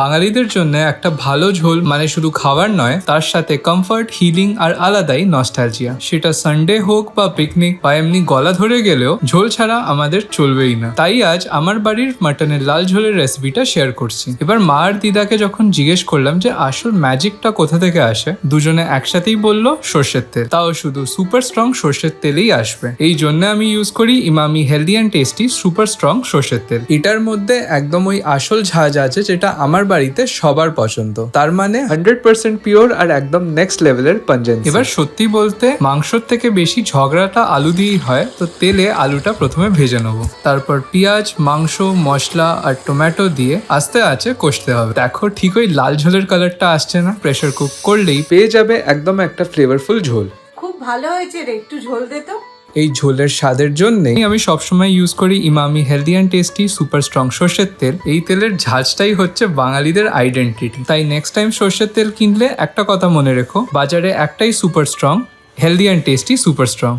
বাঙালিদের জন্য একটা ভালো ঝোল মানে শুধু খাবার নয়, তার সাথে কমফর্ট, হিলিং আর আলাদাই নস্টালজিয়া। সেটা সানডে হোক বা পিকনিক বা এমনি গলা ধরে গেলেও ঝোল ছাড়া আমাদের চলবেই না। তাই আজ আমার বাড়ির মাটনের লাল ঝোলের রেসিপিটা শেয়ার করছি। এবার মা আর দিদাকে যখন জিজ্ঞেস করলাম যে আসল ম্যাজিকটা কোথা থেকে আসে, দুজনে একসাথেই বলল সর্ষের তেল, তাও শুধু সুপার স্ট্রং সর্ষের তেলেই আসবে। এই জন্য আমি ইউজ করি Emami healthy and tasty super strong সর্ষের তেল। এটার মধ্যে একদম ওই আসল ঝাঁজ আছে যেটা আমার বাড়িতে সবার পছন্দ। তার মানে 100% পিওর আর একদম নেক্সট লেভেলের পাঞ্জেন্সি। এবার সত্যি বলতে মাংসর থেকে বেশি ঝগড়াটা আলু দিয়েই হয়। তো তেলে আলুটা প্রথমে ভেজে নেবো, তারপর পেঁয়াজ, মাংস, মশলা আর টমেটো দিয়ে আস্তে আস্তে কষতে হবে। দেখো ঠিক ওই লাল ঝোলের কালারটা আসছে না? প্রেসার কুক করলেই পেয়ে যাবে একদম একটা ফ্লেভারফুল ঝোল। খুব ভালো হয়েছে রে, একটু ঝোল দে তো। এই ঝোলের স্বাদের জন্যই আমি সবসময় ইউজ করি Emami healthy and tasty super strong সর্ষের তেল। এই তেলের ঝাঁজটাই হচ্ছে বাঙালিদের আইডেন্টিটি। তাই নেক্সট টাইম সর্ষের তেল কিনলে একটা কথা মনে রেখো, বাজারে একটাই super strong healthy and tasty super strong.